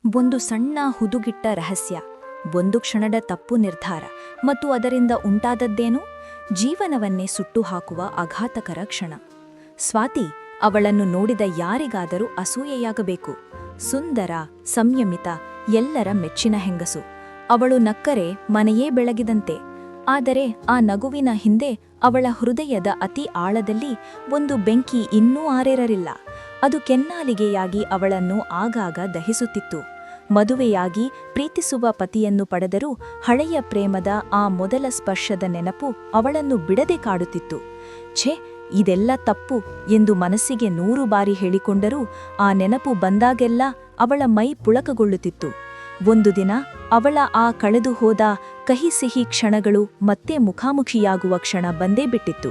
ಒಂದು ಸಣ್ಣ ಹುದುಗಿಟ್ಟ ರಹಸ್ಯ, ಒಂದು ಕ್ಷಣದ ತಪ್ಪು ನಿರ್ಧಾರ ಮತ್ತು ಅದರಿಂದ ಉಂಟಾದದ್ದೇನು? ಜೀವನವನ್ನೇ ಸುಟ್ಟು ಹಾಕುವ ಆಘಾತಕರ ಕ್ಷಣ. ಸ್ವಾತಿ ಅವಳನ್ನು ನೋಡಿದ ಯಾರಿಗಾದರೂ ಅಸೂಯೆಯಾಗಬೇಕು. ಸುಂದರ, ಸಂಯಮಿತ, ಎಲ್ಲರ ಮೆಚ್ಚಿನ ಹೆಂಗಸು. ಅವಳು ನಕ್ಕರೆ ಮನೆಯೇ ಬೆಳಗಿದಂತೆ. ಆದರೆ ಆ ನಗುವಿನ ಹಿಂದೆ ಅವಳ ಹೃದಯದ ಅತಿ ಆಳದಲ್ಲಿ ಒಂದು ಬೆಂಕಿ ಇನ್ನೂ ಆರೇರಲಿಲ್ಲ. ಅದು ಕೆನ್ನಾಲಿಗೆಯಾಗಿ ಅವಳನ್ನು ಆಗಾಗ ದಹಿಸುತ್ತಿತ್ತು. ಮದುವೆಯಾಗಿ ಪ್ರೀತಿಸುವ ಪತಿಯನ್ನು ಪಡೆದರೂ ಹಳೆಯ ಪ್ರೇಮದ ಆ ಮೊದಲ ಸ್ಪರ್ಶದ ನೆನಪು ಅವಳನ್ನು ಬಿಡದೆ ಕಾಡುತ್ತಿತ್ತು. ಛೇ, ಇದೆಲ್ಲ ತಪ್ಪು ಎಂದು ಮನಸ್ಸಿಗೆ 100 ಬಾರಿ ಹೇಳಿಕೊಂಡರೂ ಆ ನೆನಪು ಬಂದಾಗೆಲ್ಲ ಅವಳ ಮೈ ಪುಳಕಗೊಳ್ಳುತ್ತಿತ್ತು. ಒಂದು ದಿನ ಅವಳ ಆ ಕಳೆದು ಹೋದ ಕಹಿ ಸಿಹಿ ಕ್ಷಣಗಳು ಮತ್ತೆ ಮುಖಾಮುಖಿಯಾಗುವ ಕ್ಷಣ ಬಂದೇ ಬಿಟ್ಟಿತ್ತು.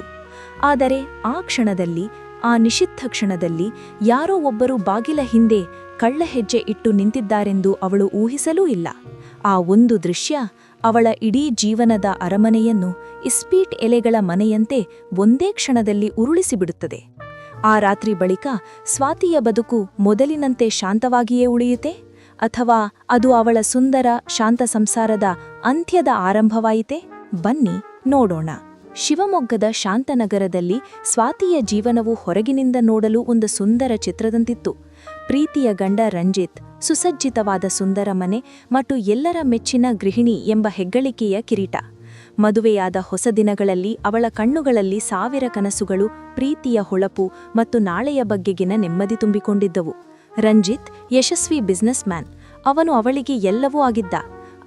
ಆದರೆ ಆ ಕ್ಷಣದಲ್ಲಿ, ಆ ನಿಷಿದ್ಧ ಕ್ಷಣದಲ್ಲಿ ಯಾರೋ ಒಬ್ಬರು ಬಾಗಿಲ ಹಿಂದೆ ಕಳ್ಳ ಹೆಜ್ಜೆ ಇಟ್ಟು ನಿಂತಿದ್ದಾರೆಂದು ಅವಳು ಊಹಿಸಲೂ ಇಲ್ಲ. ಆ ಒಂದು ದೃಶ್ಯ ಅವಳ ಇಡೀ ಜೀವನದ ಅರಮನೆಯನ್ನು ಇಸ್ಪೀಟ್ ಎಲೆಗಳ ಮನೆಯಂತೆ ಒಂದೇ ಕ್ಷಣದಲ್ಲಿ ಉರುಳಿಸಿಬಿಡುತ್ತದೆ. ಆ ರಾತ್ರಿ ಬಳಿಕ ಸ್ವಾತಿಯ ಬದುಕು ಮೊದಲಿನಂತೆ ಶಾಂತವಾಗಿಯೇ ಉಳಿಯುತ್ತೆ, ಅಥವಾ ಅದು ಅವಳ ಸುಂದರ ಶಾಂತ ಸಂಸಾರದ ಅಂತ್ಯದ ಆರಂಭವಾಯಿತೆ? ಬನ್ನಿ ನೋಡೋಣ. ಶಿವಮೊಗ್ಗದ ಶಾಂತನಗರದಲ್ಲಿ ಸ್ವಾತಿಯ ಜೀವನವು ಹೊರಗಿನಿಂದ ನೋಡಲು ಒಂದು ಸುಂದರ ಚಿತ್ರದಂತಿತ್ತು. ಪ್ರೀತಿಯ ಗಂಡ ರಂಜಿತ್, ಸುಸಜ್ಜಿತವಾದ ಸುಂದರ ಮನೆ ಮತ್ತು ಎಲ್ಲರ ಮೆಚ್ಚಿನ ಗೃಹಿಣಿ ಎಂಬ ಹೆಗ್ಗಳಿಕೆಯ ಕಿರೀಟ. ಮದುವೆಯಾದ ಹೊಸ ದಿನಗಳಲ್ಲಿ ಅವಳ ಕಣ್ಣುಗಳಲ್ಲಿ 1000 ಕನಸುಗಳು, ಪ್ರೀತಿಯ ಹೊಳಪು ಮತ್ತು ನಾಳೆಯ ಬಗ್ಗೆಗಿನ ನೆಮ್ಮದಿ ತುಂಬಿಕೊಂಡಿದ್ದವು. ರಂಜಿತ್ ಯಶಸ್ವಿ ಬಿಸ್ನೆಸ್ ಮ್ಯಾನ್. ಅವನು ಅವಳಿಗೆ ಎಲ್ಲವೂ ಆಗಿದ್ದ.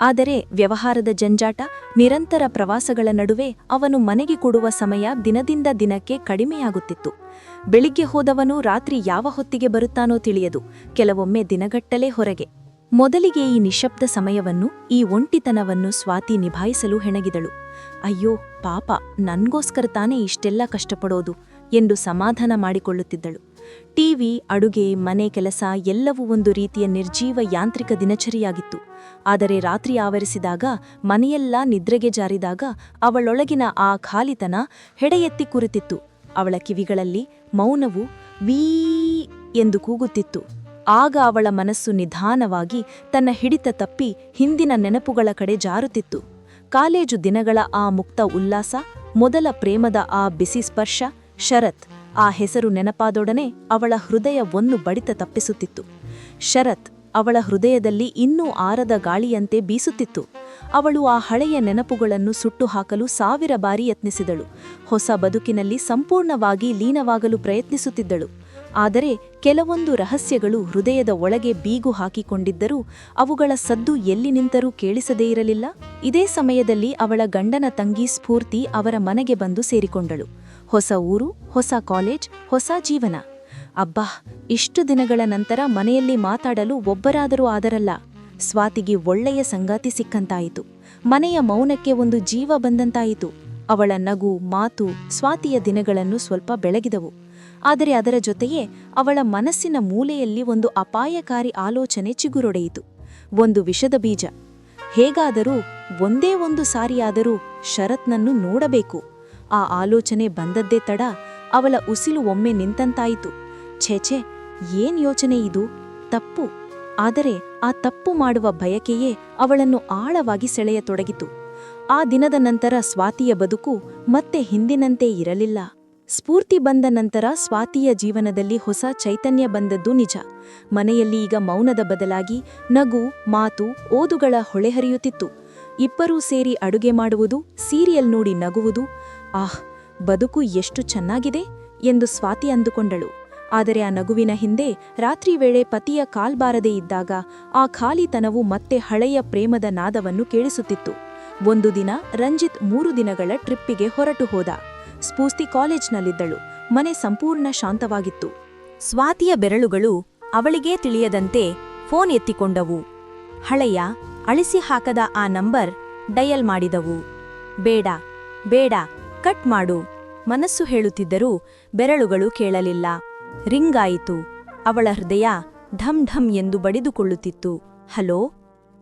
ಆದರೆ ವ್ಯವಹಾರದ ಜಂಜಾಟ, ನಿರಂತರ ಪ್ರವಾಸಗಳ ನಡುವೆ ಅವನು ಮನೆಗೆ ಕೊಡುವ ಸಮಯ ದಿನದಿಂದ ದಿನಕ್ಕೆ ಕಡಿಮೆಯಾಗುತ್ತಿತ್ತು. ಬೆಳಿಗ್ಗೆ ಹೋದವನು ರಾತ್ರಿ ಯಾವ ಹೊತ್ತಿಗೆ ಬರುತ್ತಾನೋ ತಿಳಿಯದು, ಕೆಲವೊಮ್ಮೆ ದಿನಗಟ್ಟಲೆ ಹೊರಗೆ. ಮೊದಲಿಗೆ ಈ ನಿಶ್ಶಬ್ದ ಸಮಯವನ್ನು, ಈ ಒಂಟಿತನವನ್ನು ಸ್ವಾತಿ ನಿಭಾಯಿಸಲು ಹೆಣಗಿದಳು. ಅಯ್ಯೋ ಪಾಪ, ನನ್ಗೋಸ್ಕರ ತಾನೇ ಇಷ್ಟೆಲ್ಲ ಕಷ್ಟಪಡೋದು ಎಂದು ಸಮಾಧಾನ ಮಾಡಿಕೊಳ್ಳುತ್ತಿದ್ದಳು. ಟಿವಿ, ಅಡುಗೆ, ಮನೆ ಕೆಲಸ ಎಲ್ಲವೂ ಒಂದು ರೀತಿಯ ನಿರ್ಜೀವ ಯಾಂತ್ರಿಕ ದಿನಚರಿಯಾಗಿತ್ತು. ಆದರೆ ರಾತ್ರಿ ಆವರಿಸಿದಾಗ, ಮನೆಯೆಲ್ಲ ನಿದ್ರೆಗೆ ಜಾರಿದಾಗ ಅವಳೊಳಗಿನ ಆ ಖಾಲಿತನ ಹೆಡೆಯೆತ್ತಿ ಕುರಿತಿತ್ತು. ಅವಳ ಕಿವಿಗಳಲ್ಲಿ ಮೌನವು ವೀ ಎಂದು ಕೂಗುತ್ತಿತ್ತು. ಆಗ ಅವಳ ಮನಸ್ಸು ನಿಧಾನವಾಗಿ ತನ್ನ ಹಿಡಿತ ತಪ್ಪಿ ಹಿಂದಿನ ನೆನಪುಗಳ ಕಡೆ ಜಾರುತ್ತಿತ್ತು. ಕಾಲೇಜು ದಿನಗಳ ಆ ಮುಕ್ತ ಉಲ್ಲಾಸ, ಮೊದಲ ಪ್ರೇಮದ ಆ ಬಿಸಿ ಸ್ಪರ್ಶ, ಶರತ್. ಆ ಹೆಸರು ನೆನಪಾದೊಡನೆ ಅವಳ ಹೃದಯ ಒಂದು ಬಡಿತ ತಪ್ಪಿಸುತ್ತಿತ್ತು. ಶರತ್ ಅವಳ ಹೃದಯದಲ್ಲಿ ಇನ್ನೂ ಆರದ ಗಾಳಿಯಂತೆ ಬೀಸುತ್ತಿತ್ತು. ಅವಳು ಆ ಹಳೆಯ ನೆನಪುಗಳನ್ನು ಸುಟ್ಟು ಹಾಕಲು 1000 ಬಾರಿ ಯತ್ನಿಸಿದಳು. ಹೊಸ ಬದುಕಿನಲ್ಲಿ ಸಂಪೂರ್ಣವಾಗಿ ಲೀನವಾಗಲು ಪ್ರಯತ್ನಿಸುತ್ತಿದ್ದಳು. ಆದರೆ ಕೆಲವೊಂದು ರಹಸ್ಯಗಳು ಹೃದಯದ ಒಳಗೆ ಬೀಗು ಹಾಕಿಕೊಂಡಿದ್ದರೂ ಅವುಗಳ ಸದ್ದು ಎಲ್ಲಿ ನಿಂತರೂ ಕೇಳಿಸದೇ ಇರಲಿಲ್ಲ. ಇದೇ ಸಮಯದಲ್ಲಿ ಅವಳ ಗಂಡನ ತಂಗಿ ಸ್ಫೂರ್ತಿ ಅವರ ಮನೆಗೆ ಬಂದು ಸೇರಿಕೊಂಡಳು. ಹೊಸ ಊರು, ಹೊಸ ಕಾಲೇಜ್, ಹೊಸ ಜೀವನ. ಅಬ್ಬಾ, ಇಷ್ಟು ದಿನಗಳ ನಂತರ ಮನೆಯಲ್ಲಿ ಮಾತಾಡಲು ಒಬ್ಬರಾದರೂ ಆದರಲ್ಲ. ಸ್ವಾತಿಗೆ ಒಳ್ಳೆಯ ಸಂಗಾತಿ ಸಿಕ್ಕಂತಾಯಿತು. ಮನೆಯ ಮೌನಕ್ಕೆ ಒಂದು ಜೀವ ಬಂದಂತಾಯಿತು. ಅವಳ ನಗು, ಮಾತು ಸ್ವಾತಿಯ ದಿನಗಳನ್ನು ಸ್ವಲ್ಪ ಬೆಳಗಿದವು. ಆದರೆ ಅದರ ಜೊತೆಯೇ ಅವಳ ಮನಸ್ಸಿನ ಮೂಲೆಯಲ್ಲಿ ಒಂದು ಅಪಾಯಕಾರಿ ಆಲೋಚನೆ ಚಿಗುರೊಡೆಯಿತು. ಒಂದು ವಿಷದ ಬೀಜ. ಹೇಗಾದರೂ ಒಂದೇ ಒಂದು ಸಾರಿಯಾದರೂ ಶರತ್ನನ್ನು ನೋಡಬೇಕು. ಆ ಆಲೋಚನೆ ಬಂದದ್ದೇ ತಡ, ಅವಳ ಉಸಿಲು ಒಮ್ಮೆ ನಿಂತಂತಾಯಿತು. ಛೇಛೆ, ಏನ್ ಯೋಚನೆ ಇದು? ತಪ್ಪು. ಆದರೆ ಆ ತಪ್ಪು ಮಾಡುವ ಬಯಕೆಯೇ ಅವಳನ್ನು ಆಳವಾಗಿ ಸೆಳೆಯತೊಡಗಿತು. ಆ ದಿನದ ನಂತರ ಸ್ವಾತಿಯ ಬದುಕು ಮತ್ತೆ ಹಿಂದಿನಂತೆ ಇರಲಿಲ್ಲ. ಸ್ಫೂರ್ತಿ ಬಂದ ನಂತರ ಸ್ವಾತಿಯ ಜೀವನದಲ್ಲಿ ಹೊಸ ಚೈತನ್ಯ ಬಂದದ್ದು ನಿಜ. ಮನೆಯಲ್ಲಿ ಈಗ ಮೌನದ ಬದಲಾಗಿ ನಗು, ಮಾತು, ಓದುಗಳ ಹೊಳೆಹರಿಯುತ್ತಿತ್ತು. ಇಬ್ಬರೂ ಸೇರಿ ಅಡುಗೆ ಮಾಡುವುದು, ಸೀರಿಯಲ್ ನೋಡಿ ನಗುವುದು. ಆಹ್, ಬದುಕು ಎಷ್ಟು ಚೆನ್ನಾಗಿದೆ ಎಂದು ಸ್ವಾತಿ ಅಂದುಕೊಂಡಳು. ಆದರೆ ಆ ನಗುವಿನ ಹಿಂದೆ ರಾತ್ರಿ ವೇಳೆ ಪತಿಯ ಕಾಲ್ಬಾರದೇ ಇದ್ದಾಗ ಆ ಖಾಲಿತನವು ಮತ್ತೆ ಹಳೆಯ ಪ್ರೇಮದ ನಾದವನ್ನು ಕೇಳಿಸುತ್ತಿತ್ತು. ಒಂದು ದಿನ ರಂಜಿತ್ 3 ದಿನಗಳ ಟ್ರಿಪ್ಪಿಗೆ ಹೊರಟು ಹೋದ. ಸ್ಫೂರ್ತಿ ಕಾಲೇಜ್ನಲ್ಲಿದ್ದಳು. ಮನೆ ಸಂಪೂರ್ಣ ಶಾಂತವಾಗಿತ್ತು. ಸ್ವಾತಿಯ ಬೆರಳುಗಳು ಅವಳಿಗೇ ತಿಳಿಯದಂತೆ ಫೋನ್ ಎತ್ತಿಕೊಂಡವು. ಹಳೆಯ, ಅಳಿಸಿ ಹಾಕದ ಆ ನಂಬರ್ ಡಯಲ್ ಮಾಡಿದವು. ಬೇಡ ಬೇಡ, ಕಟ್ ಮಾಡು ಮನಸ್ಸು ಹೇಳುತ್ತಿದ್ದರೂ ಬೆರಳುಗಳು ಕೇಳಲಿಲ್ಲ. ರಿಂಗಾಯಿತು. ಅವಳ ಹೃದಯ ಢಂ ಢಂ ಎಂದು ಬಡಿದುಕೊಳ್ಳುತ್ತಿತ್ತು. ಹಲೋ.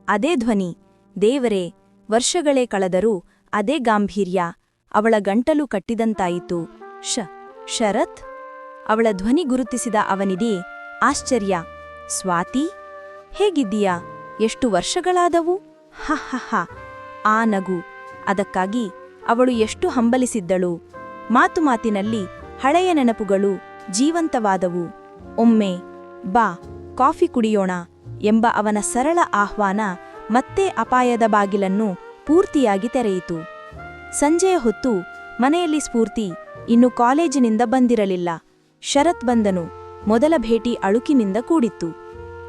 ಅದೇ ಧ್ವನಿ. ದೇವರೇ, ವರ್ಷಗಳೇ ಕಳೆದರೂ ಅದೇ ಗಾಂಭೀರ್ಯ. ಅವಳ ಗಂಟಲು ಕಟ್ಟಿದಂತಾಯಿತು. ಶರತ್? ಅವಳ ಧ್ವನಿ ಗುರುತಿಸಿದ ಅವನಿಗೆ ಆಶ್ಚರ್ಯ. ಸ್ವಾತಿ? ಹೇಗಿದ್ದೀಯಾ? ಎಷ್ಟು ವರ್ಷಗಳಾದವು? ಹ ಹ ಹ. ಆ ನಗು. ಅದಕ್ಕಾಗಿ ಅವಳು ಎಷ್ಟು ಹಂಬಲಿಸಿದ್ದಳು. ಮಾತು ಮಾತಿನಲ್ಲಿ ಹಳೆಯ ನೆನಪುಗಳು ಜೀವಂತವಾದವು. ಒಮ್ಮೆ ಬಾ ಕಾಫಿ ಕುಡಿಯೋಣ ಎಂಬ ಅವನ ಸರಳ ಆಹ್ವಾನ ಮತ್ತೆ ಅಪಾಯದ ಬಾಗಿಲನ್ನು ಪೂರ್ತಿಯಾಗಿ ತೆರೆಯಿತು. ಸಂಜೆಯ ಹೊತ್ತು ಮನೆಯಲ್ಲಿ ಸ್ಫೂರ್ತಿ ಇನ್ನು ಕಾಲೇಜಿನಿಂದ ಬಂದಿರಲಿಲ್ಲ. ಶರತ್ ಬಂದನು. ಮೊದಲ ಭೇಟಿ ಅಳುಕಿನಿಂದ ಕೂಡಿತ್ತು.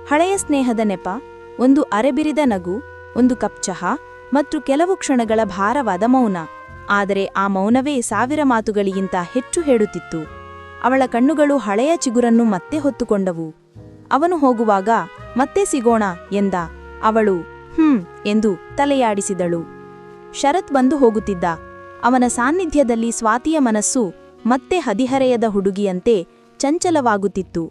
ಹಳೆಯ ಸ್ನೇಹದ ನೆಪ, ಒಂದು ಅರೆಬಿರಿದ ನಗು, ಒಂದು ಕಪ್ ಚಹಾ ಮತ್ತು ಕೆಲವು ಕ್ಷಣಗಳ ಭಾರವಾದ ಮೌನ. ಆದರೆ ಆ ಮೌನವೇ 1000 ಮಾತುಗಳಿಗಿಂತ ಹೆಚ್ಚು ಹೇಳುತ್ತಿತ್ತು. ಅವಳ ಕಣ್ಣುಗಳು ಹಳೆಯ ಚಿಗುರನ್ನು ಮತ್ತೆ ಹೊತ್ತುಕೊಂಡವು. ಅವನು ಹೋಗುವಾಗ ಮತ್ತೆ ಸಿಗೋಣ ಎಂದ. ಅವಳು ಎಂದು ತಲೆಯಾಡಿಸಿದಳು. ಶರತ್ ಬಂದು ಹೋಗುತ್ತಿದ್ದ. ಅವನ ಸಾನ್ನಿಧ್ಯದಲ್ಲಿ ಸ್ವಾತಿಯ ಮನಸ್ಸು ಮತ್ತೆ ಹದಿಹರೆಯದ ಹುಡುಗಿಯಂತೆ ಚಂಚಲವಾಗುತ್ತಿತ್ತು.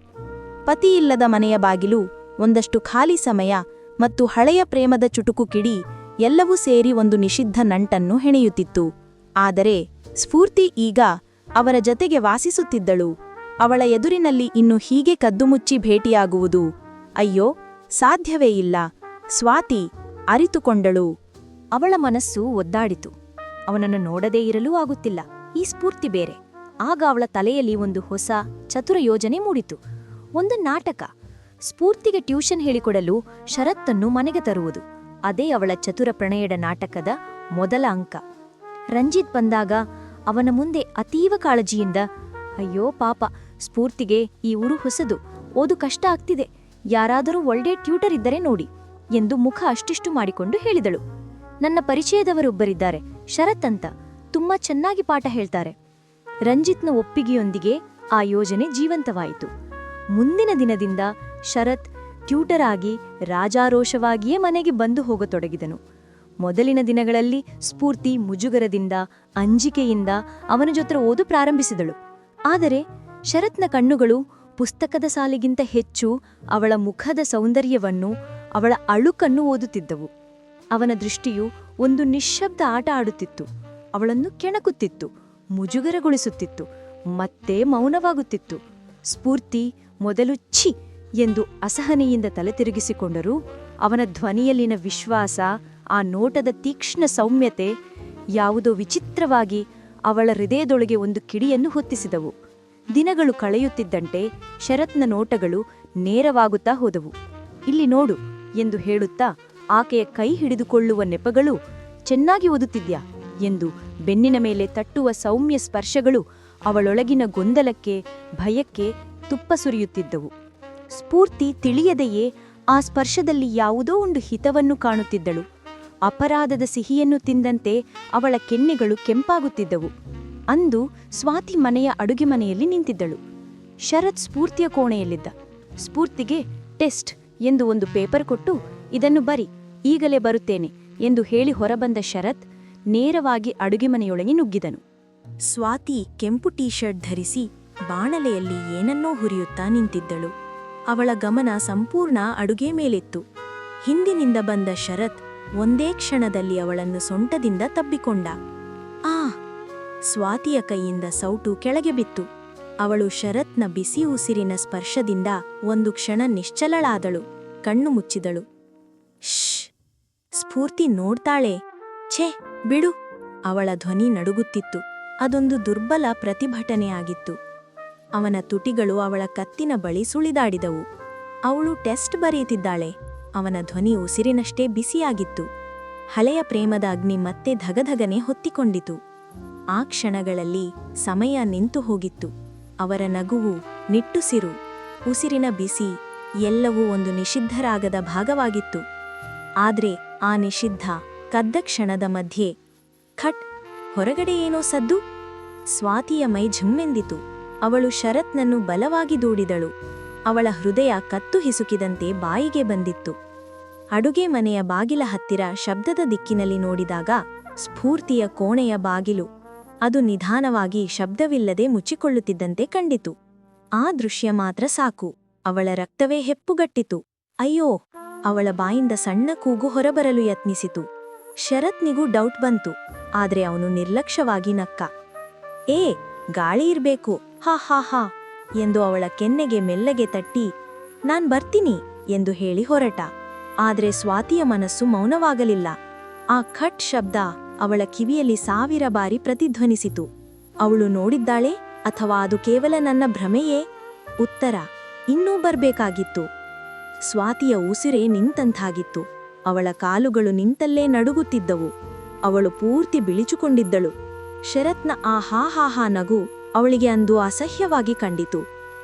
ಪತಿಯಿಲ್ಲದ ಮನೆಯ ಬಾಗಿಲು, ಒಂದಷ್ಟು ಖಾಲಿ ಸಮಯ ಮತ್ತು ಹಳೆಯ ಪ್ರೇಮದ ಚುಟುಕು ಕಿಡಿ ಎಲ್ಲವೂ ಸೇರಿ ಒಂದು ನಿಷಿದ್ಧ ನಂಟನ್ನು ಹೆಣೆಯುತ್ತಿತ್ತು. ಆದರೆ ಸ್ಫೂರ್ತಿ ಈಗ ಅವರ ಜತೆಗೆ ವಾಸಿಸುತ್ತಿದ್ದಳು. ಅವಳ ಎದುರಿನಲ್ಲಿ ಇನ್ನು ಹೀಗೆ ಕದ್ದುಮುಚ್ಚಿ ಭೇಟಿಯಾಗುವುದು ಅಯ್ಯೋ, ಸಾಧ್ಯವೇ ಇಲ್ಲ. ಸ್ವಾತಿ ಅರಿತುಕೊಂಡಳು. ಅವಳ ಮನಸ್ಸು ಒದ್ದಾಡಿತು. ಅವನನ್ನು ನೋಡದೇ ಇರಲೂ ಆಗುತ್ತಿಲ್ಲ. ಈ ಸ್ಫೂರ್ತಿ ಬೇರೆ. ಆಗ ಅವಳ ತಲೆಯಲ್ಲಿ ಒಂದು ಹೊಸ ಚತುರ ಯೋಜನೆ ಮೂಡಿತು. ಒಂದು ನಾಟಕ. ಸ್ಫೂರ್ತಿಗೆ ಟ್ಯೂಷನ್ ಹೇಳಿಕೊಡಲು ಶರತ್ತನ್ನು ಮನೆಗೆ ತರುವುದು. ಅದೇ ಅವಳ ಚತುರ ಪ್ರಣಯದ ನಾಟಕದ ಮೊದಲ ಅಂಕ. ರಂಜಿತ್ ಬಂದಾಗ ಅವನ ಮುಂದೆ ಅತೀವ ಕಾಳಜಿಯಿಂದ, ಅಯ್ಯೋ ಪಾಪ, ಸ್ಫೂರ್ತಿಗೆ ಈ ಊರು ಹೊಸದು, ಓದು ಕಷ್ಟ ಆಗ್ತಿದೆ, ಯಾರಾದರೂ ಒಳ್ಳೆ ಟ್ಯೂಟರ್ ಇದ್ದರೆ ನೋಡಿ ಎಂದು ಮುಖ ಅಷ್ಟಿಷ್ಟು ಮಾಡಿಕೊಂಡು ಹೇಳಿದಳು. ನನ್ನ ಪರಿಚಯದವರೊಬ್ಬರಿದ್ದಾರೆ, ಶರತ್ ಅಂತ, ತುಂಬಾ ಚೆನ್ನಾಗಿ ಪಾಠ ಹೇಳ್ತಾರೆ. ರಂಜಿತ್ನ ಒಪ್ಪಿಗೆಯೊಂದಿಗೆ ಆ ಯೋಜನೆ ಜೀವಂತವಾಯಿತು. ಮುಂದಿನ ದಿನದಿಂದ ಶರತ್ ಟ್ಯೂಟರ್ ಆಗಿ ರಾಜಾರೋಷವಾಗಿಯೇ ಮನೆಗೆ ಬಂದು ಹೋಗತೊಡಗಿದನು. ಮೊದಲಿನ ದಿನಗಳಲ್ಲಿ ಸ್ಫೂರ್ತಿ ಮುಜುಗರದಿಂದ, ಅಂಜಿಕೆಯಿಂದ ಅವನ ಜೊತೆ ಓದು ಪ್ರಾರಂಭಿಸಿದಳು. ಆದರೆ ಶರತ್ನ ಕಣ್ಣುಗಳು ಪುಸ್ತಕದ ಸಾಲಿಗಿಂತ ಹೆಚ್ಚು ಅವಳ ಮುಖದ ಸೌಂದರ್ಯವನ್ನು, ಅವಳ ಅಳುಕನ್ನು ಓದುತ್ತಿದ್ದವು. ಅವನ ದೃಷ್ಟಿಯು ಒಂದು ನಿಶ್ಶಬ್ದ ಆಟ ಆಡುತ್ತಿತ್ತು. ಅವಳನ್ನು ಕೆಣಕುತ್ತಿತ್ತು, ಮುಜುಗರಗೊಳಿಸುತ್ತಿತ್ತು, ಮತ್ತೆ ಮೌನವಾಗುತ್ತಿತ್ತು. ಸ್ಫೂರ್ತಿ ಮೊದಲು ಛಿ ಎಂದು ಅಸಹನೆಯಿಂದ ತಲೆ ತಿರುಗಿಸಿಕೊಂಡರೂ ಅವನ ಧ್ವನಿಯಲ್ಲಿನ ವಿಶ್ವಾಸ, ಆ ನೋಟದ ತೀಕ್ಷ್ಣ ಸೌಮ್ಯತೆ ಯಾವುದೋ ವಿಚಿತ್ರವಾಗಿ ಅವಳ ಹೃದಯದೊಳಗೆ ಒಂದು ಕಿಡಿಯನ್ನು ಹೊತ್ತಿಸಿದವು. ದಿನಗಳು ಕಳೆಯುತ್ತಿದ್ದಂತೆ ಶರತ್ನ ನೋಟಗಳು ನೇರವಾಗುತ್ತಾ ಹೋದವು. ಇಲ್ಲಿ ನೋಡು ಎಂದು ಹೇಳುತ್ತಾ ಆಕೆಯ ಕೈ ಹಿಡಿದುಕೊಳ್ಳುವ ನೆಪಗಳು, ಚೆನ್ನಾಗಿ ಓದುತ್ತಿದ್ಯಾ ಎಂದು ಬೆನ್ನಿನ ಮೇಲೆ ತಟ್ಟುವ ಸೌಮ್ಯ ಸ್ಪರ್ಶಗಳು ಅವಳೊಳಗಿನ ಗೊಂದಲಕ್ಕೆ, ಭಯಕ್ಕೆ ತುಪ್ಪ ಸುರಿಯುತ್ತಿದ್ದವು. ಸ್ಫೂರ್ತಿ ತಿಳಿಯದೆಯೇ ಆ ಸ್ಪರ್ಶದಲ್ಲಿ ಯಾವುದೋ ಒಂದು ಹಿತವನ್ನು ಕಾಣುತ್ತಿದ್ದಳು. ಅಪರಾಧದ ಸಿಹಿಯನ್ನು ತಿಂದಂತೆ ಅವಳ ಕೆನ್ನೆಗಳು ಕೆಂಪಾಗುತ್ತಿದ್ದವು. ಅಂದು ಸ್ವಾತಿ ಮನೆಯ ಅಡುಗೆ ಮನೆಯಲ್ಲಿ ನಿಂತಿದ್ದಳು. ಶರತ್ ಸ್ಫೂರ್ತಿಯ ಕೋಣೆಯಲ್ಲಿದ್ದ. ಸ್ಫೂರ್ತಿಗೆ ಟೆಸ್ಟ್ ಎಂದು ಒಂದು ಪೇಪರ್ ಕೊಟ್ಟು, ಇದನ್ನು ಬರಿ, ಈಗಲೇ ಬರುತ್ತೇನೆ ಎಂದು ಹೇಳಿ ಹೊರಬಂದ ಶರತ್ ನೇರವಾಗಿ ಅಡುಗೆ ಮನೆಯೊಳಗೆ ನುಗ್ಗಿದನು. ಸ್ವಾತಿ ಕೆಂಪು ಟೀ ಶರ್ಟ್ ಧರಿಸಿ ಬಾಣಲೆಯಲ್ಲಿ ಏನನ್ನೋ ಹುರಿಯುತ್ತಾ ನಿಂತಿದ್ದಳು. ಅವಳ ಗಮನ ಸಂಪೂರ್ಣ ಅಡುಗೆ ಮೇಲಿತ್ತು. ಹಿಂದಿನಿಂದ ಬಂದ ಶರತ್ ಒಂದೇ ಕ್ಷಣದಲ್ಲಿ ಅವಳನ್ನು ಸೊಂಟದಿಂದ ತಬ್ಬಿಕೊಂಡ. ಆ! ಸ್ವಾತಿಯ ಕೈಯಿಂದ ಸೌಟು ಕೆಳಗೆ ಬಿತ್ತು. ಅವಳು ಶರತ್ನ ಬಿಸಿ ಉಸಿರಿನ ಸ್ಪರ್ಶದಿಂದ ಒಂದು ಕ್ಷಣ ನಿಶ್ಚಲಳಾದಳು, ಕಣ್ಣು ಮುಚ್ಚಿದಳು. ಶ್ಶ್! ಸ್ಫೂರ್ತಿ ನೋಡ್ತಾಳೆ. ಛೇ, ಬಿಡು! ಅವಳ ಧ್ವನಿ ನಡುಗುತ್ತಿತ್ತು. ಅದೊಂದು ದುರ್ಬಲ ಪ್ರತಿಭಟನೆಯಾಗಿತ್ತು. ಅವನ ತುಟಿಗಳು ಅವಳ ಕತ್ತಿನ ಬಳಿ ಸುಳಿದಾಡಿದವು. ಅವಳು ಟೆಸ್ಟ್ ಬರೆಯುತ್ತಿದ್ದಾಳೆ. ಅವನ ಧ್ವನಿ ಉಸಿರಿನಷ್ಟೇ ಬಿಸಿಯಾಗಿತ್ತು. ಹಳೆಯ ಪ್ರೇಮದ ಅಗ್ನಿ ಮತ್ತೆ ಧಗಧಗನೆ ಹೊತ್ತಿಕೊಂಡಿತು. ಆ ಕ್ಷಣಗಳಲ್ಲಿ ಸಮಯ ನಿಂತು ಹೋಗಿತ್ತು. ಅವರ ನಗುವು, ನಿಟ್ಟುಸಿರು, ಉಸಿರಿನ ಬಿಸಿ ಎಲ್ಲವೂ ಒಂದು ನಿಷಿದ್ಧರಾಗದ ಭಾಗವಾಗಿತ್ತು. ಆದ್ರೆ ಆ ನಿಷಿದ್ಧ ಕದ್ದ ಕ್ಷಣದ ಮಧ್ಯೆ ಖಟ್! ಹೊರಗಡೆ ಏನೋ ಸದ್ದು. ಸ್ವಾತಿಯ ಮೈ ಝುಮ್ಮೆಂದಿತು. ಅವಳು ಶರತ್ನನ್ನು ಬಲವಾಗಿ ದೂಡಿದಳು. ಅವಳ ಹೃದಯ ಕತ್ತು ಹಿಸುಕಿದಂತೆ ಬಾಯಿಗೆ ಬಂದಿತ್ತು. ಅಡುಗೆ ಮನೆಯ ಬಾಗಿಲ ಹತ್ತಿರ ಶಬ್ದದ ದಿಕ್ಕಿನಲ್ಲಿ ನೋಡಿದಾಗ ಸ್ಫೂರ್ತಿಯ ಕೋಣೆಯ ಬಾಗಿಲು, ಅದು ನಿಧಾನವಾಗಿ ಶಬ್ದವಿಲ್ಲದೆ ಮುಚ್ಚಿಕೊಳ್ಳುತ್ತಿದ್ದಂತೆ ಕಂಡಿತು. ಆ ದೃಶ್ಯ ಮಾತ್ರ ಸಾಕು. ಅವಳ ರಕ್ತವೇ ಹೆಪ್ಪುಗಟ್ಟಿತು. ಅಯ್ಯೋ! ಅವಳ ಬಾಯಿಂದ ಸಣ್ಣ ಕೂಗು ಹೊರಬರಲು ಯತ್ನಿಸಿತು. ಶರತ್ನಿಗೂ ಡೌಟ್ ಬಂತು. ಆದ್ರೆ ಅವನು ನಿರ್ಲಕ್ಷ್ಯವಾಗಿ ನಕ್ಕ. ಏ, ಗಾಳಿ ಇರ್ಬೇಕು, ಹಾ ಹಾ ಹಾ ಎಂದು ಅವಳ ಕೆನ್ನೆಗೆ ಮೆಲ್ಲಗೆ ತಟ್ಟಿ, ನಾನ್ ಬರ್ತೀನಿ ಎಂದು ಹೇಳಿ ಹೊರಟ. ಆದರೆ ಸ್ವಾತಿಯ ಮನಸ್ಸು ಮೌನವಾಗಲಿಲ್ಲ. ಆ ಖಟ್ ಶಬ್ದ ಅವಳ ಕಿವಿಯಲ್ಲಿ 1000 ಬಾರಿ ಪ್ರತಿಧ್ವನಿಸಿತು. ಅವಳು ನೋಡಿದ್ದಾಳೆ ಅಥವಾ ಅದು ಕೇವಲ ನನ್ನ ಭ್ರಮೆಯೇ? ಉತ್ತರ ಇನ್ನೂ ಬರ್ಬೇಕಾಗಿತ್ತು. ಸ್ವಾತಿಯ ಉಸಿರೇ ನಿಂತಂತಾಗಿತ್ತು. ಅವಳ ಕಾಲುಗಳು ನಿಂತಲ್ಲೇ ನಡುಗುತ್ತಿದ್ದವು. ಅವಳು ಪೂರ್ತಿ ಬಿಳಿಚುಕೊಂಡಿದ್ದಳು. ಶರತ್ನ ಆ ಹಾಹಾಹಾ ನಗು ಅವಳಿಗೆ ಅಂದು ಅಸಹ್ಯವಾಗಿ ಕಂಡಿತು.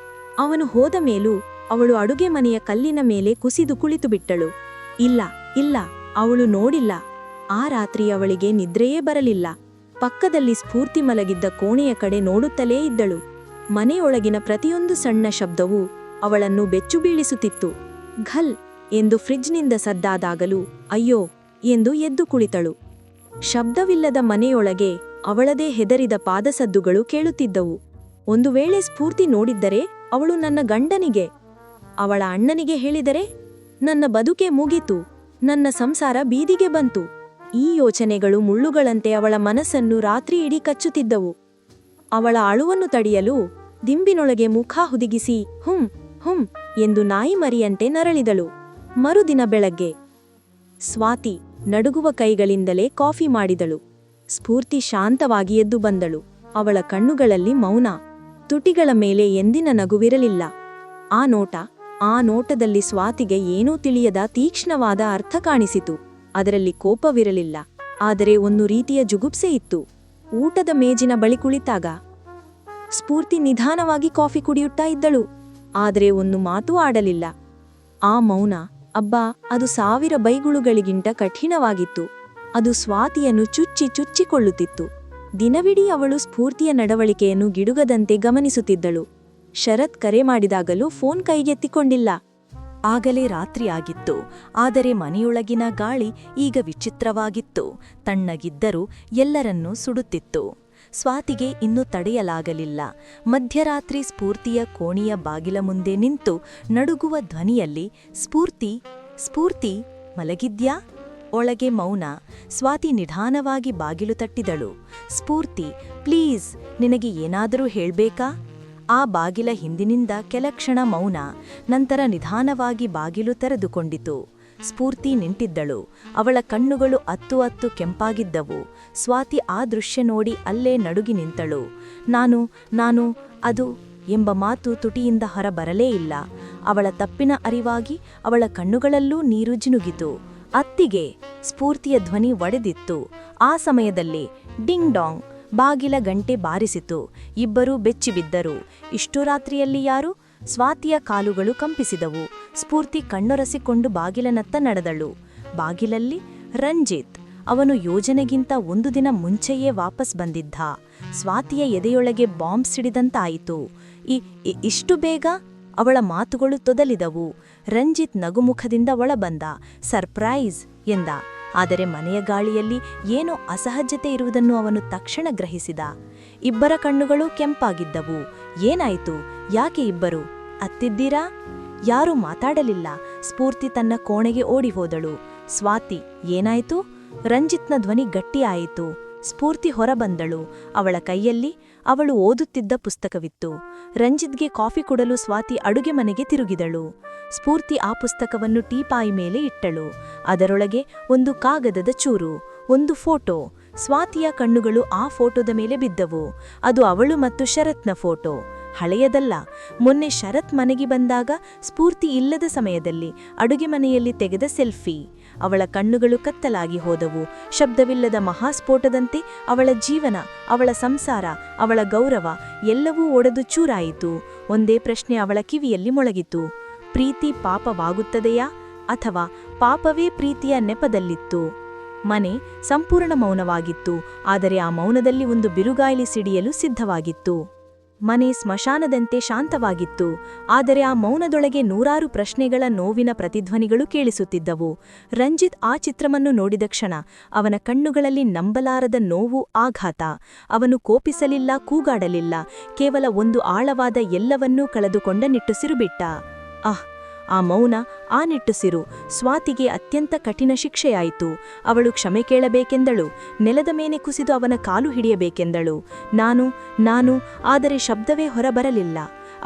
ಅವನು ಹೋದ ಮೇಲೂ ಅವಳು ಅಡುಗೆ ಮನೆಯ ಕಲ್ಲಿನ ಮೇಲೆ ಕುಸಿದು ಕುಳಿತುಬಿಟ್ಟಳು. ಇಲ್ಲ ಇಲ್ಲ, ಅವಳು ನೋಡಿಲ್ಲ. ಆ ರಾತ್ರಿ ಅವಳಿಗೆ ನಿದ್ರೆಯೇ ಬರಲಿಲ್ಲ. ಪಕ್ಕದಲ್ಲಿ ಸ್ಫೂರ್ತಿ ಮಲಗಿದ್ದ ಕೋಣೆಯ ಕಡೆ ನೋಡುತ್ತಲೇ ಇದ್ದಳು. ಮನೆಯೊಳಗಿನ ಪ್ರತಿಯೊಂದು ಸಣ್ಣ ಶಬ್ದವೂ ಅವಳನ್ನು ಬೆಚ್ಚು ಬೀಳಿಸುತ್ತಿತ್ತು. ಘಲ್ ಎಂದು ಫ್ರಿಡ್ಜ್ನಿಂದ ಸದ್ದಾದಾಗಲೂ ಅಯ್ಯೋ ಎಂದು ಎದ್ದು ಕುಳಿತಳು. ಶಬ್ದವಿಲ್ಲದ ಮನೆಯೊಳಗೆ ಅವಳದೇ ಹೆದರಿದ ಪಾದಸದ್ದುಗಳು ಕೇಳುತ್ತಿದ್ದವು. ಒಂದು ವೇಳೆ ಸ್ಫೂರ್ತಿ ನೋಡಿದ್ದರೆ ಅವಳು ನನ್ನ ಗಂಡನಿಗೆ, ಅವಳ ಅಣ್ಣನಿಗೆ ಹೇಳಿದರೆ ನನ್ನ ಬದುಕೆ ಮುಗೀತು, ನನ್ನ ಸಂಸಾರ ಬೀದಿಗೆ ಬಂತು. ಈ ಯೋಚನೆಗಳು ಮುಳ್ಳುಗಳಂತೆ ಅವಳ ಮನಸ್ಸನ್ನು ರಾತ್ರಿ ಇಡೀ ಕಚ್ಚುತ್ತಿದ್ದವು. ಅವಳ ಅಳುವನ್ನು ತಡೆಯಲು ದಿಂಬಿನೊಳಗೆ ಮುಖ ಹುದುಗಿಸಿ ಹುಂ ಹುಂ ಎಂದು ನಾಯಿ ಮರಿಯಂತೆ ನರಳಿದಳು. ಮರುದಿನ ಬೆಳಗ್ಗೆ ಸ್ವಾತಿ ನಡುಗುವ ಕೈಗಳಿಂದಲೇ ಕಾಫಿ ಮಾಡಿದಳು. ಸ್ಫೂರ್ತಿ ಶಾಂತವಾಗಿ ಎದ್ದು ಬಂದಳು. ಅವಳ ಕಣ್ಣುಗಳಲ್ಲಿ ಮೌನ, ತುಟಿಗಳ ಮೇಲೆ ಎಂದಿನ ನಗುವಿರಲಿಲ್ಲ. ಆ ನೋಟದಲ್ಲಿ ಸ್ವಾತಿಗೆ ಏನೂ ತಿಳಿಯದ ತೀಕ್ಷ್ಣವಾದ ಅರ್ಥ ಕಾಣಿಸಿತು. ಅದರಲ್ಲಿ ಕೋಪವಿರಲಿಲ್ಲ, ಆದರೆ ಒಂದು ರೀತಿಯ ಜುಗುಪ್ಸೆ ಇತ್ತು. ಊಟದ ಮೇಜಿನ ಬಳಿ ಕುಳಿತಾಗ ಸ್ಫೂರ್ತಿ ನಿಧಾನವಾಗಿ ಕಾಫಿ ಕುಡಿಯುತ್ತಾ ಇದ್ದಳು. ಆದರೆ ಒಂದು ಮಾತೂ ಆಡಲಿಲ್ಲ. ಆ ಮೌನ, ಅಬ್ಬಾ, ಅದು 1000 ಬೈಗುಳುಗಳಿಗಿಂತ ಕಠಿಣವಾಗಿತ್ತು. ಅದು ಸ್ವಾತಿಯನ್ನು ಚುಚ್ಚಿಕೊಳ್ಳುತ್ತಿತ್ತು. ದಿನವಿಡೀ ಅವಳು ಸ್ಫೂರ್ತಿಯ ನಡವಳಿಕೆಯನ್ನು ಗಿಡುಗದಂತೆ ಗಮನಿಸುತ್ತಿದ್ದಳು. ಶರತ್ ಕರೆ ಮಾಡಿದಾಗಲೂ ಫೋನ್ ಕೈಗೆತ್ತಿಕೊಂಡಿಲ್ಲ. ಆಗಲೇ ರಾತ್ರಿಯಾಗಿತ್ತು. ಆದರೆ ಮನೆಯೊಳಗಿನ ಗಾಳಿ ಈಗ ವಿಚಿತ್ರವಾಗಿತ್ತು. ತಣ್ಣಗಿದ್ದರೂ ಎಲ್ಲರನ್ನೂ ಸುಡುತ್ತಿತ್ತು. ಸ್ವಾತಿಗೆ ಇನ್ನೂ ತಡೆಯಲಾಗಲಿಲ್ಲ. ಮಧ್ಯರಾತ್ರಿ ಸ್ಫೂರ್ತಿಯ ಕೋಣೆಯ ಬಾಗಿಲ ಮುಂದೆ ನಿಂತು ನಡುಗುವ ಧ್ವನಿಯಲ್ಲಿ ಸ್ಫೂರ್ತಿ ಮಲಗಿದ್ಯಾ? ಒಳಗೆ ಮೌನ. ಸ್ವಾತಿ ನಿಧಾನವಾಗಿ ಬಾಗಿಲು ತಟ್ಟಿದಳು. ಸ್ಫೂರ್ತಿ, ಪ್ಲೀಸ್, ನಿನಗೆ ಏನಾದರೂ ಹೇಳ್ಬೇಕಾ? ಆ ಬಾಗಿಲ ಹಿಂದಿನಿಂದ ಕೆಲಕ್ಷಣ ಮೌನ. ನಂತರ ನಿಧಾನವಾಗಿ ಬಾಗಿಲು ತೆರೆದುಕೊಂಡಿತು. ಸ್ಫೂರ್ತಿ ನಿಂತಿದ್ದಳು. ಅವಳ ಕಣ್ಣುಗಳು ಅತ್ತು ಕೆಂಪಾಗಿದ್ದವು. ಸ್ವಾತಿ ಆ ದೃಶ್ಯ ನೋಡಿ ಅಲ್ಲೇ ನಡುಗಿ ನಿಂತಳು. ನಾನು ಅದು ಎಂಬ ಮಾತು ತುಟಿಯಿಂದ ಹೊರಬರಲೇ ಇಲ್ಲ. ಅವಳ ತಪ್ಪಿನ ಅರಿವಾಗಿ ಅವಳ ಕಣ್ಣುಗಳಲ್ಲೂ ನೀರು ಜಿನುಗಿತು. ಅತ್ತಿಗೆ, ಸ್ಫೂರ್ತಿಯ ಧ್ವನಿ ಒಡೆದಿತ್ತು. ಆ ಸಮಯದಲ್ಲಿ ಡಿಂಗ್ ಡಾಂಗ್ ಬಾಗಿಲ ಗಂಟೆ ಬಾರಿಸಿತು. ಇಬ್ಬರೂ ಬೆಚ್ಚಿಬಿದ್ದರು. ಇಷ್ಟು ರಾತ್ರಿಯಲ್ಲಿ ಯಾರು? ಸ್ವಾತಿಯ ಕಾಲುಗಳು ಕಂಪಿಸಿದವು. ಸ್ಫೂರ್ತಿ ಕಣ್ಣೊರೆಸಿಕೊಂಡು ಬಾಗಿಲನತ್ತ ನಡೆದಳು. ಬಾಗಿಲಲ್ಲಿ ರಂಜಿತ್. ಅವನು ಯೋಜನೆಗಿಂತ 1 ದಿನ ಮುಂಚೆಯೇ ವಾಪಸ್ ಬಂದಿದ್ದ. ಸ್ವಾತಿಯ ಎದೆಯೊಳಗೆ ಬಾಂಬ್ ಸಿಡಿದಂತಾಯಿತು. ಇಷ್ಟು ಬೇಗ? ಅವಳ ಮಾತುಗಳು ತೊದಲಿದವು. ರಂಜಿತ್ ನಗುಮುಖದಿಂದ ಒಳಬಂದ. ಸರ್ಪ್ರೈಸ್ ಎಂದ. ಆದರೆ ಮನೆಯ ಗಾಳಿಯಲ್ಲಿ ಏನೋ ಅಸಹಜತೆ ಇರುವುದನ್ನು ಅವನು ತಕ್ಷಣ ಗ್ರಹಿಸಿದ. ಇಬ್ಬರ ಕಣ್ಣುಗಳು ಕೆಂಪಾಗಿದ್ದವು. ಏನಾಯಿತು? ಯಾಕೆ ಇಬ್ಬರು ಅತ್ತಿದ್ದೀರಾ? ಯಾರೂ ಮಾತಾಡಲಿಲ್ಲ. ಸ್ಫೂರ್ತಿ ತನ್ನ ಕೋಣೆಗೆ ಓಡಿ ಹೋದಳು. ಸ್ವಾತಿ, ಏನಾಯಿತು? ರಂಜಿತ್ನ ಧ್ವನಿ ಗಟ್ಟಿಯಾಯಿತು. ಸ್ಫೂರ್ತಿ ಹೊರಬಂದಳು. ಅವಳ ಕೈಯಲ್ಲಿ ಅವಳು ಓದುತ್ತಿದ್ದ ಪುಸ್ತಕವಿತ್ತು. ರಂಜಿತ್ಗೆ ಕಾಫಿ ಕೊಡಲು ಸ್ವಾತಿ ಅಡುಗೆ ಮನೆಗೆ ತಿರುಗಿದಳು. ಸ್ಫೂರ್ತಿ ಆ ಪುಸ್ತಕವನ್ನು ಟೀಪಾಯಿ ಮೇಲೆ ಇಟ್ಟಳು. ಅದರೊಳಗೆ ಒಂದು ಕಾಗದದ ಚೂರು, ಒಂದು ಫೋಟೋ. ಸ್ವಾತಿಯ ಕಣ್ಣುಗಳು ಆ ಫೋಟೋದ ಮೇಲೆ ಬಿದ್ದವು. ಅದು ಅವಳು ಮತ್ತು ಶರತ್ನ ಫೋಟೋ. ಹಳೆಯದಲ್ಲ, ಮೊನ್ನೆ ಶರತ್ ಮನೆಗೆ ಬಂದಾಗ ಸ್ಫೂರ್ತಿ ಇಲ್ಲದ ಸಮಯದಲ್ಲಿ ಅಡುಗೆ ಮನೆಯಲ್ಲಿ ತೆಗೆದ ಸೆಲ್ಫಿ. ಅವಳ ಕಣ್ಣುಗಳು ಕತ್ತಲಾಗಿ ಹೋದವು. ಶಬ್ದವಿಲ್ಲದ ಮಹಾಸ್ಫೋಟದಂತೆ ಅವಳ ಜೀವನ, ಅವಳ ಸಂಸಾರ, ಅವಳ ಗೌರವ ಎಲ್ಲವೂ ಒಡೆದು ಚೂರಾಯಿತು. ಒಂದೇ ಪ್ರಶ್ನೆ ಅವಳ ಕಿವಿಯಲ್ಲಿ ಮೊಳಗಿತು. ಪ್ರೀತಿ ಪಾಪವಾಗುತ್ತದೆಯಾ ಅಥವಾ ಪಾಪವೇ ಪ್ರೀತಿಯ ನೆಪದಲ್ಲಿತ್ತು? ಮನೆ ಸಂಪೂರ್ಣ ಮೌನವಾಗಿತ್ತು. ಆದರೆ ಆ ಮೌನದಲ್ಲಿ ಒಂದು ಬಿರುಗಾಳಿ ಸಿಡಿಯಲು ಸಿದ್ಧವಾಗಿತ್ತು. ಮನೆ ಸ್ಮಶಾನದಂತೆ ಶಾಂತವಾಗಿತ್ತು. ಆದರೆ ಆ ಮೌನದೊಳಗೆ 100 ಪ್ರಶ್ನೆಗಳ ನೋವಿನ ಪ್ರತಿಧ್ವನಿಗಳು ಕೇಳಿಸುತ್ತಿದ್ದವು. ರಂಜಿತ್ ಆ ಚಿತ್ರವನ್ನು ನೋಡಿದ ಕ್ಷಣ ಅವನ ಕಣ್ಣುಗಳಲ್ಲಿ ನಂಬಲಾರದ ನೋವು, ಆಘಾತ. ಅವನು ಕೋಪಿಸಲಿಲ್ಲ, ಕೂಗಾಡಲಿಲ್ಲ. ಕೇವಲ ಒಂದು ಆಳವಾದ ಎಲ್ಲವನ್ನೂ ಕಳೆದುಕೊಂಡ ನಿಟ್ಟುಸಿರು ಬಿಟ್ಟ. ಆ ಮೌನ, ಆ ನಿಟ್ಟುಸಿರು ಸ್ವಾತಿಗೆ ಅತ್ಯಂತ ಕಠಿಣ ಶಿಕ್ಷೆಯಾಯಿತು. ಅವಳು ಕ್ಷಮೆ ಕೇಳಬೇಕೆಂದಳು. ನೆಲದ ಮೇಲೆ ಕುಸಿದು ಅವನ ಕಾಲು ಹಿಡಿಯಬೇಕೆಂದಳು. ನಾನು ಆದರೆ ಶಬ್ದವೇ ಹೊರಬರಲಿಲ್ಲ.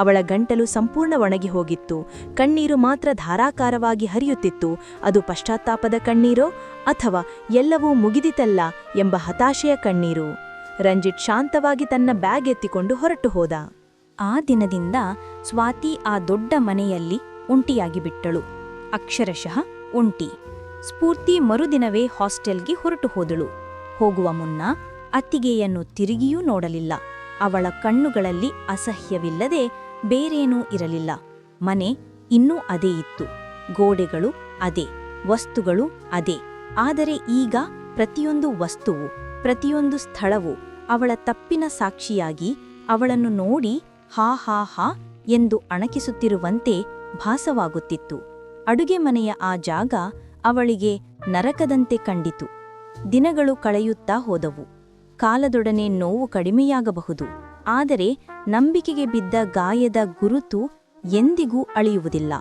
ಅವಳ ಗಂಟಲು ಸಂಪೂರ್ಣ ಒಣಗಿ ಹೋಗಿತ್ತು. ಕಣ್ಣೀರು ಮಾತ್ರ ಧಾರಾಕಾರವಾಗಿ ಹರಿಯುತ್ತಿತ್ತು. ಅದು ಪಶ್ಚಾತ್ತಾಪದ ಕಣ್ಣೀರೋ ಅಥವಾ ಎಲ್ಲವೂ ಮುಗಿದಿತಲ್ಲ ಎಂಬ ಹತಾಶೆಯ ಕಣ್ಣೀರು. ರಂಜಿತ್ ಶಾಂತವಾಗಿ ತನ್ನ ಬ್ಯಾಗ್ ಎತ್ತಿಕೊಂಡು ಹೊರಟು ಹೋದ. ಆ ದಿನದಿಂದ ಸ್ವಾತಿ ಆ ದೊಡ್ಡ ಮನೆಯಲ್ಲಿ ಒಂಟಿಯಾಗಿ ಬಿಟ್ಟಳು. ಅಕ್ಷರಶಃ ಒಂಟಿ. ಸ್ಫೂರ್ತಿ ಮರುದಿನವೇ ಹಾಸ್ಟೆಲ್ಗೆ ಹೊರಟು ಹೋದಳು. ಹೋಗುವ ಮುನ್ನ ಅತ್ತಿಗೆಯನ್ನು ತಿರುಗಿಯೂ ನೋಡಲಿಲ್ಲ. ಅವಳ ಕಣ್ಣುಗಳಲ್ಲಿ ಅಸಹ್ಯವಿಲ್ಲದೆ ಬೇರೇನೂ ಇರಲಿಲ್ಲ. ಮನೆ ಇನ್ನೂ ಅದೇ ಇತ್ತು. ಗೋಡೆಗಳು ಅದೇ, ವಸ್ತುಗಳು ಅದೇ. ಆದರೆ ಈಗ ಪ್ರತಿಯೊಂದು ವಸ್ತುವು, ಪ್ರತಿಯೊಂದು ಸ್ಥಳವೂ ಅವಳ ತಪ್ಪಿನ ಸಾಕ್ಷಿಯಾಗಿ ಅವಳನ್ನು ನೋಡಿ ಹಾ ಹಾ ಹಾ ಎಂದು ಅಣಕಿಸುತ್ತಿರುವಂತೆ ಭಾಸವಾಗುತ್ತಿತ್ತು. ಅಡುಗೆ ಮನೆಯ ಆ ಜಾಗ ಅವಳಿಗೆ ನರಕದಂತೆ ಕಂಡಿತು. ದಿನಗಳು ಕಳೆಯುತ್ತಾ ಹೋದವು. ಕಾಲದೊಡನೆ ನೋವು ಕಡಿಮೆಯಾಗಬಹುದು, ಆದರೆ ನಂಬಿಕೆಗೆ ಬಿದ್ದ ಗಾಯದ ಗುರುತು ಎಂದಿಗೂ ಅಳಿಯುವುದಿಲ್ಲ.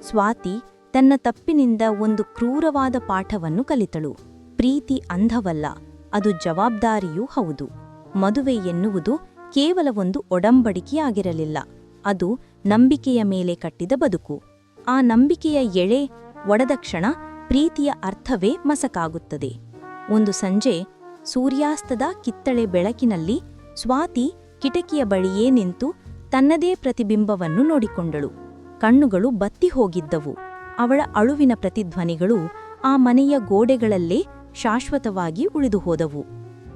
ಸ್ವಾತಿ ತನ್ನ ತಪ್ಪಿನಿಂದ ಒಂದು ಕ್ರೂರವಾದ ಪಾಠವನ್ನು ಕಲಿತಳು. ಪ್ರೀತಿ ಅಂಧವಲ್ಲ, ಅದು ಜವಾಬ್ದಾರಿಯೂ ಹೌದು. ಮದುವೆ ಎನ್ನುವುದು ಕೇವಲ ಒಂದು ಒಡಂಬಡಿಕೆಯಾಗಿರಲಿಲ್ಲ, ಅದು ನಂಬಿಕೆಯ ಮೇಲೆ ಕಟ್ಟಿದ ಬದುಕು. ಆ ನಂಬಿಕೆಯ ಎಳೆ ಒಡೆದ ಕ್ಷಣ ಪ್ರೀತಿಯ ಅರ್ಥವೇ ಮಸಕಾಗುತ್ತದೆ. ಒಂದು ಸಂಜೆ ಸೂರ್ಯಾಸ್ತದ ಕಿತ್ತಳೆ ಬೆಳಕಿನಲ್ಲಿ ಸ್ವಾತಿ ಕಿಟಕಿಯ ಬಳಿಯೇ ನಿಂತು ತನ್ನದೇ ಪ್ರತಿಬಿಂಬವನ್ನು ನೋಡಿಕೊಂಡಳು. ಕಣ್ಣುಗಳು ಬತ್ತಿ ಹೋಗಿದ್ದವು. ಅವಳ ಅಳುವಿನ ಪ್ರತಿಧ್ವನಿಗಳು ಆ ಮನೆಯ ಗೋಡೆಗಳಲ್ಲೇ ಶಾಶ್ವತವಾಗಿ ಉಳಿದು ಹೋದವು.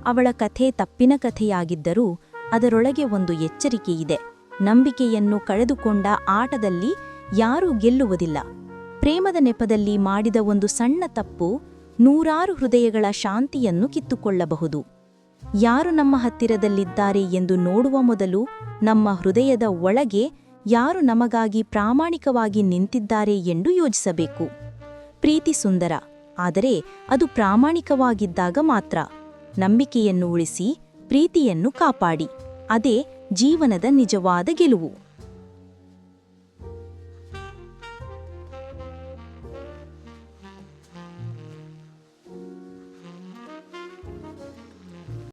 ಅವಳ ಕಥೆ ತಪ್ಪಿನ ಕಥೆಯಾಗಿದ್ದರೂ ಅದರೊಳಗೆ ಒಂದು ಎಚ್ಚರಿಕೆಯಿದೆ. ನಂಬಿಕೆಯನ್ನು ಕಳೆದುಕೊಂಡ ಆಟದಲ್ಲಿ ಯಾರೂ ಗೆಲ್ಲುವುದಿಲ್ಲ. ಪ್ರೇಮದ ನೆಪದಲ್ಲಿ ಮಾಡಿದ ಒಂದು ಸಣ್ಣ ತಪ್ಪು ನೂರಾರು ಹೃದಯಗಳ ಶಾಂತಿಯನ್ನು ಕಿತ್ತುಕೊಳ್ಳಬಹುದು. ಯಾರು ನಮ್ಮ ಹತ್ತಿರದಲ್ಲಿದ್ದಾರೆ ಎಂದು ನೋಡುವ ಮೊದಲು ನಮ್ಮ ಹೃದಯದ ಒಳಗೆ ಯಾರು ನಮಗಾಗಿ ಪ್ರಾಮಾಣಿಕವಾಗಿ ನಿಂತಿದ್ದಾರೆ ಎಂದು ಯೋಚಿಸಬೇಕು. ಪ್ರೀತಿ ಸುಂದರ, ಆದರೆ ಅದು ಪ್ರಾಮಾಣಿಕವಾಗಿದ್ದಾಗ ಮಾತ್ರ. ನಂಬಿಕೆಯನ್ನು ಉಳಿಸಿ, ಪ್ರೀತಿಯನ್ನು ಕಾಪಾಡಿ. ಅದೇ ಜೀವನದ ನಿಜವಾದ ಗೆಲುವು.